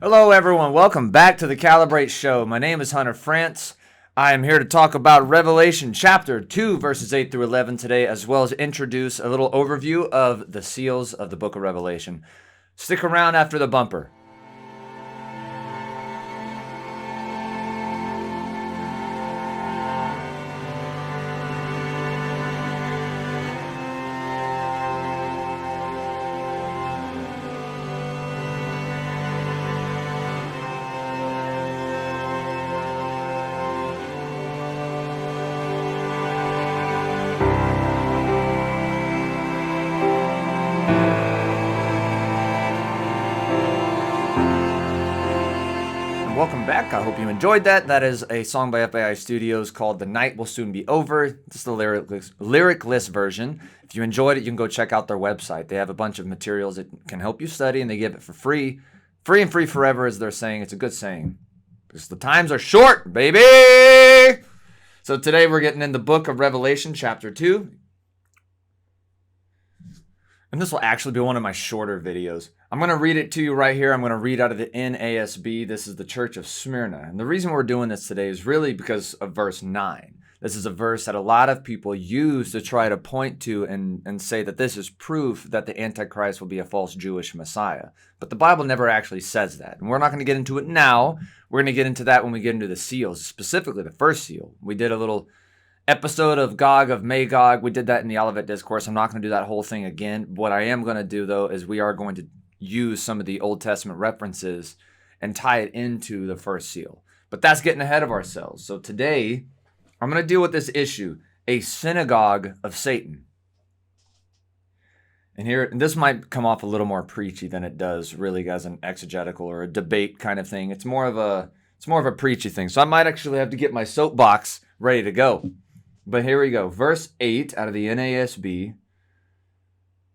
Hello, everyone. Welcome back to the Calibrate Show. My name is Hunter France. I am here to talk about Revelation chapter 2, verses 8 through 11 today, as well as introduce a little overview of the seals of the book of Revelation. Stick around after the bumper. Welcome back. I hope you enjoyed that. That is a song by FAI Studios called The Night Will Soon Be Over. This is the lyricless version. If you enjoyed it, you can go check out their website. They have a bunch of materials that can help you study, and they give it for free. Free and free forever, as they're saying. It's a good saying. Because the times are short, baby! So today we're getting in the book of Revelation, chapter 2. And this will actually be one of my shorter videos. I'm going to read it to you right here. I'm going to read out of the NASB. This is the Church of Smyrna. And the reason we're doing this today is really because of verse 9. This is a verse that a lot of people use to try to point to and say that this is proof that the Antichrist will be a false Jewish Messiah. But the Bible never actually says that. And we're not going to get into it now. We're going to get into that when we get into the seals, specifically the first seal. We did a little episode of Gog of Magog. We did that in the Olivet Discourse. I'm not going to do that whole thing again. What I am going to do, though, is we are going to use some of the Old Testament references and tie it into the first seal. But that's getting ahead of ourselves. So today, I'm going to deal with this issue, a synagogue of Satan. And this might come off a little more preachy than it does really as an exegetical or a debate kind of thing. It's more of a preachy thing. So I might actually have to get my soapbox ready to go. But here we go. Verse 8 out of the NASB.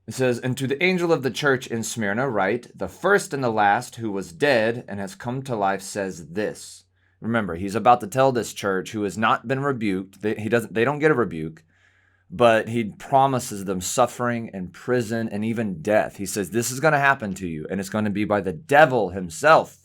It says, "And to the angel of the church in Smyrna write, the first and the last who was dead and has come to life says this." Remember, he's about to tell this church who has not been rebuked. They don't get a rebuke, but he promises them suffering and prison and even death. He says, this is going to happen to you, and it's going to be by the devil himself.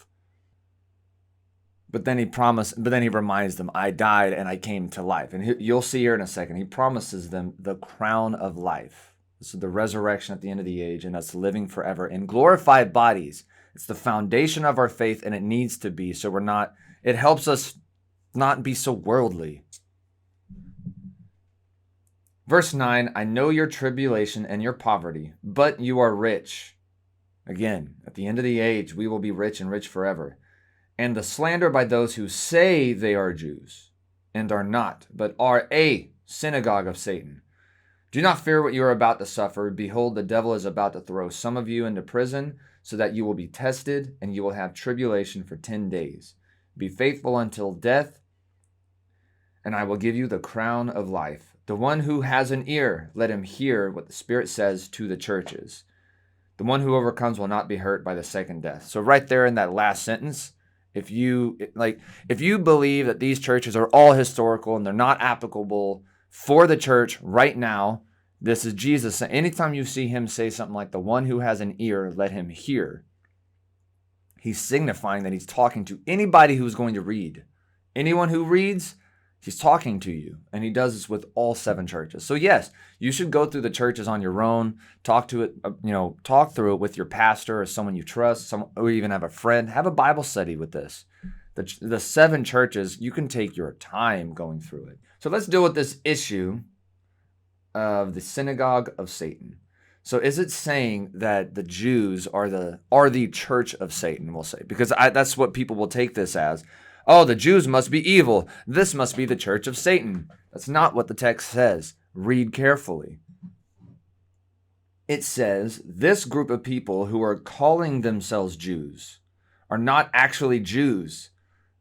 But then he reminds them, I died and I came to life. And you'll see here in a second, he promises them the crown of life. This is the resurrection at the end of the age, and that's living forever in glorified bodies. It's the foundation of our faith, and it needs to be. So it helps us not be so worldly. Verse 9, "I know your tribulation and your poverty, but you are rich." Again, at the end of the age, we will be rich and rich forever. "And the slander by those who say they are Jews and are not, but are a synagogue of Satan. Do not fear what you are about to suffer. Behold, the devil is about to throw some of you into prison, so that you will be tested, and you will have tribulation for 10 days. Be faithful until death, and I will give you the crown of life. The one who has an ear, let him hear what the Spirit says to the churches. The one who overcomes will not be hurt by the second death." So right there in that last sentence, if you believe that these churches are all historical and they're not applicable for the church right now, this is Jesus. Anytime you see him say something like, "The one who has an ear, let him hear," he's signifying that he's talking to anybody who's going to read. Anyone who reads, he's talking to you. And he does this with all 7 churches. So yes, you should go through the churches on your own, talk through it with your pastor or someone you trust, or even have a friend. Have a Bible study with this. The 7 churches, you can take your time going through it. So let's deal with this issue of the Synagogue of Satan. So is it saying that the Jews are the church of Satan, we'll say? Because that's what people will take this as. Oh, the Jews must be evil. This must be the church of Satan. That's not what the text says. Read carefully. It says, this group of people who are calling themselves Jews are not actually Jews.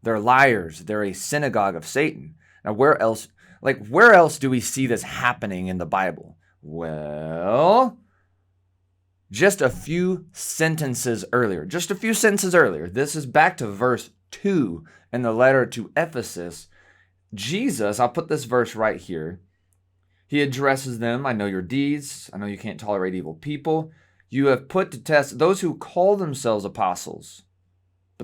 They're liars. They're a synagogue of Satan. Now, where else do we see this happening in the Bible? Well, just a few sentences earlier. This is back to verse 2 in the letter to Ephesus. Jesus, I'll put this verse right here. He addresses them. "I know your deeds. I know you can't tolerate evil people. You have put to test those who call themselves apostles,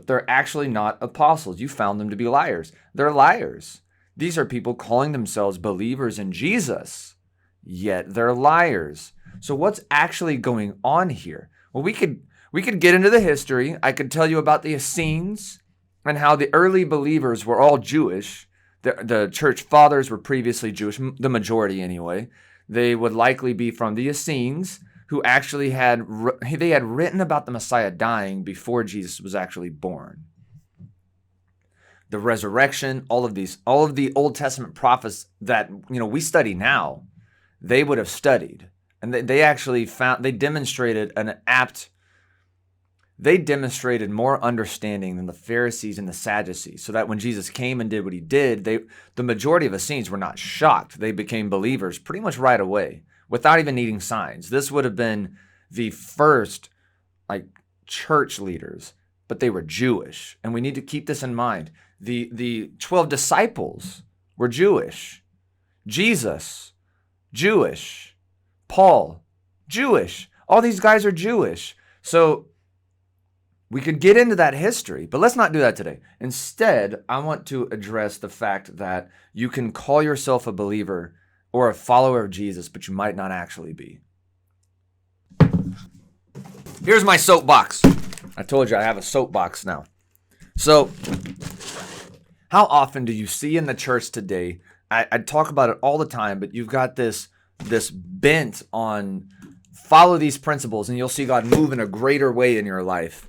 but they're actually not apostles. You found them to be liars. They're liars. These are people calling themselves believers in Jesus, yet they're liars. So what's actually going on here? Well, we could get into the history. I could tell you about the Essenes and how the early believers were all Jewish. The church fathers were previously Jewish, the majority anyway. They would likely be from the Essenes, who actually had written about the Messiah dying before Jesus was actually born. The resurrection, all of the Old Testament prophets that we study now, they would have studied, and they demonstrated more understanding than the Pharisees and the Sadducees, so that when Jesus came and did what he did, the majority of Essenes were not shocked. They became believers pretty much right away without even needing signs. This would have been the first church leaders, but they were Jewish, and we need to keep this in mind. The 12 disciples were Jewish. Jesus, Jewish. Paul, Jewish. All these guys are Jewish. So we could get into that history, but let's not do that today. Instead, I want to address the fact that you can call yourself a believer or a follower of Jesus, but you might not actually be. Here's my soapbox. I told you I have a soapbox now. So, how often do you see in the church today, I talk about it all the time, but you've got this bent on follow these principles and you'll see God move in a greater way in your life.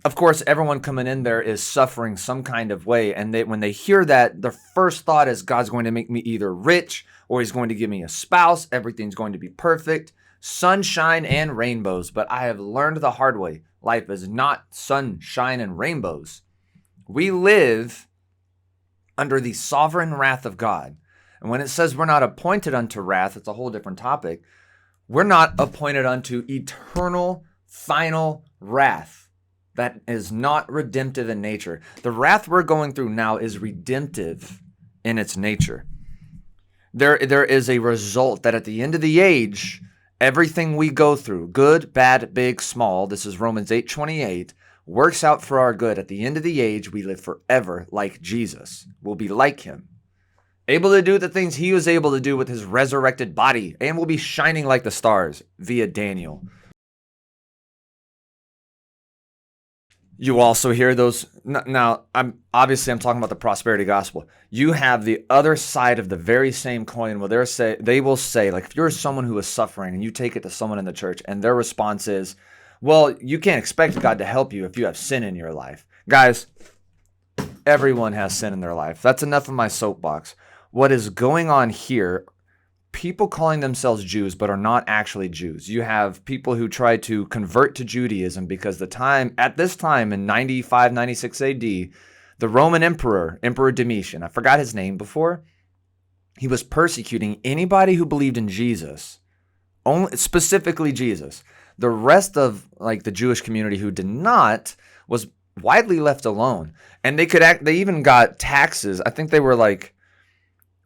Of course, everyone coming in there is suffering some kind of way. And when they hear that, their first thought is God's going to make me either rich or he's going to give me a spouse. Everything's going to be perfect, sunshine and rainbows. But I have learned the hard way. Life is not sunshine and rainbows. We live under the sovereign wrath of God. And when it says we're not appointed unto wrath, it's a whole different topic. We're not appointed unto eternal, final wrath. That is not redemptive in nature. The wrath we're going through now is redemptive in its nature. There is a result that at the end of the age, everything we go through, good, bad, big, small, this is Romans 8:28, works out for our good. At the end of the age, we live forever like Jesus. We'll be like him, able to do the things he was able to do with his resurrected body, and we'll be shining like the stars via Daniel. You also hear those. Now, I'm talking about the prosperity gospel. You have the other side of the very same coin where they will say, like, if you're someone who is suffering and you take it to someone in the church and their response is, well, you can't expect God to help you if you have sin in your life. Guys, everyone has sin in their life. That's enough of my soapbox. What is going on here, people calling themselves Jews but are not actually Jews. You have people who try to convert to Judaism because at this time in 95, 96 AD, the Roman Emperor Domitian, I forgot his name before, he was persecuting anybody who believed in Jesus, only specifically Jesus. The rest of the Jewish community who did not was widely left alone. And they even got taxes. I think they were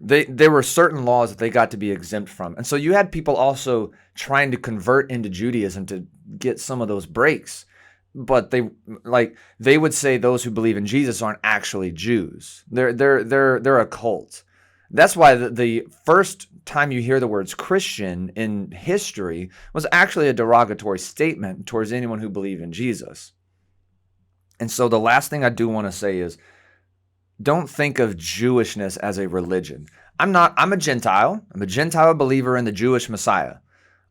there were certain laws that they got to be exempt from. And so you had people also trying to convert into Judaism to get some of those breaks. But they would say those who believe in Jesus aren't actually Jews. They're a cult. That's why the first time you hear the words Christian in history was actually a derogatory statement towards anyone who believed in Jesus. And so the last thing I do want to say is, don't think of Jewishness as a religion. I'm a Gentile. I'm a Gentile believer in the Jewish Messiah.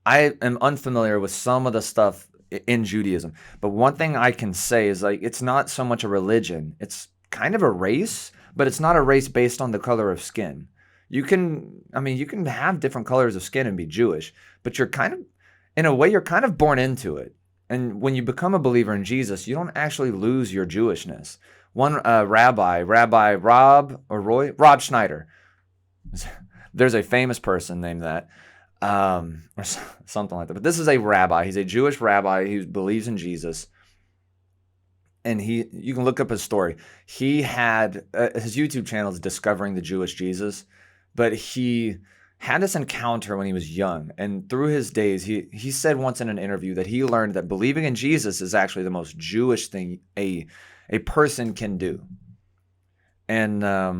I am unfamiliar with some of the stuff in Judaism. But one thing I can say is it's not so much a religion. It's kind of a race, but it's not a race based on the color of skin. You can have different colors of skin and be Jewish, but you're kind of born into it. And when you become a believer in Jesus, you don't actually lose your Jewishness. One Rabbi Rob Schneider. There's a famous person named that, or something like that. But this is a rabbi. He's a Jewish rabbi who believes in Jesus. And you can look up his story. He had his YouTube channel is Discovering the Jewish Jesus, but he had this encounter when he was young. And through his days, he said once in an interview that he learned that believing in Jesus is actually the most Jewish thing a person can do. And I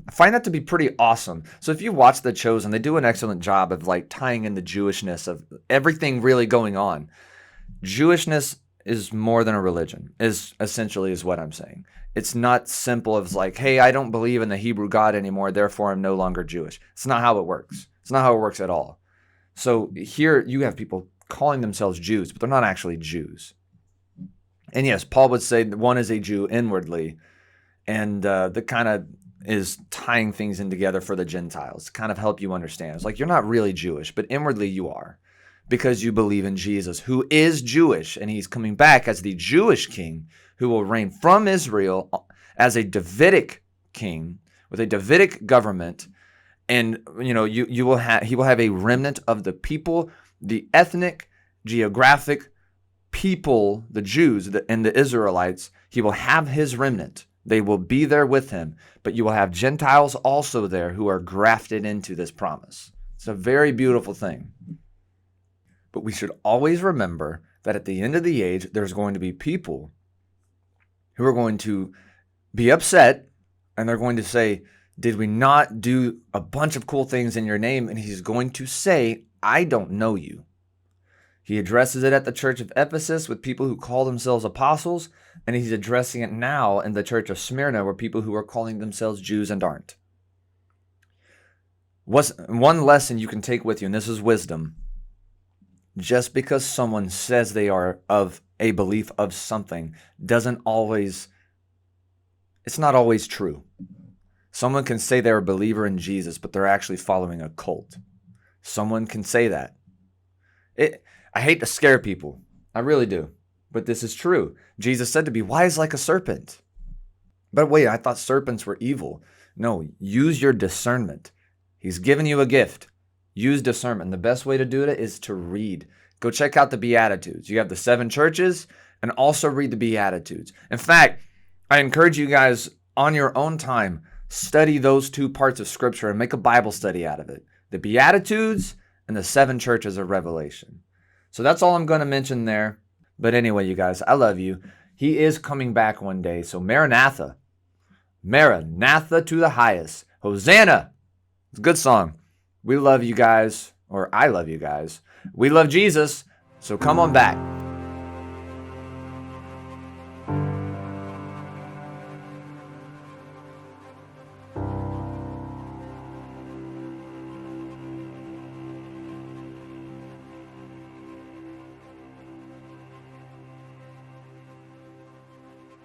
find that to be pretty awesome. So if you watch The Chosen, they do an excellent job of like tying in the Jewishness of everything really going on. Jewishness is more than a religion, is essentially is what I'm saying. It's not simple as like, hey, I don't believe in the Hebrew God anymore, therefore I'm no longer Jewish. It's not how it works. It's not how it works at all. So here you have people calling themselves Jews, but they're not actually Jews. And yes, Paul would say that one is a Jew inwardly, and that kind of is tying things in together for the Gentiles to kind of help you understand. It's like you're not really Jewish, but inwardly you are, because you believe in Jesus, who is Jewish, and he's coming back as the Jewish king who will reign from Israel as a Davidic king with a Davidic government. And he will have a remnant of the people, the ethnic, geographic people, the Jews and the Israelites. He will have his remnant. They will be there with him, but you will have Gentiles also there who are grafted into this promise. It's a very beautiful thing. But we should always remember that at the end of the age, there's going to be people who are going to be upset, and they're going to say, did we not do a bunch of cool things in your name? And he's going to say, I don't know you. He addresses it at the church of Ephesus with people who call themselves apostles, and he's addressing it now in the church of Smyrna where people who are calling themselves Jews and aren't. One lesson you can take with you, and this is wisdom: just because someone says they are of a belief of something it's not always true. Someone can say they're a believer in Jesus, but they're actually following a cult. Someone can say that. I hate to scare people. I really do. But this is true. Jesus said to be wise like a serpent. But wait, I thought serpents were evil. No, use your discernment. He's given you a gift. Use discernment. The best way to do it is to read. Go check out the Beatitudes. You have the 7 churches, and also read the Beatitudes. In fact, I encourage you guys on your own time, study those 2 parts of Scripture and make a Bible study out of it. The Beatitudes and the 7 churches of Revelation. So that's all I'm going to mention there. But anyway, you guys, I love you. He is coming back one day. So Maranatha. Maranatha to the highest. Hosanna. It's a good song. We love you guys, or I love you guys. We love Jesus, so come on back.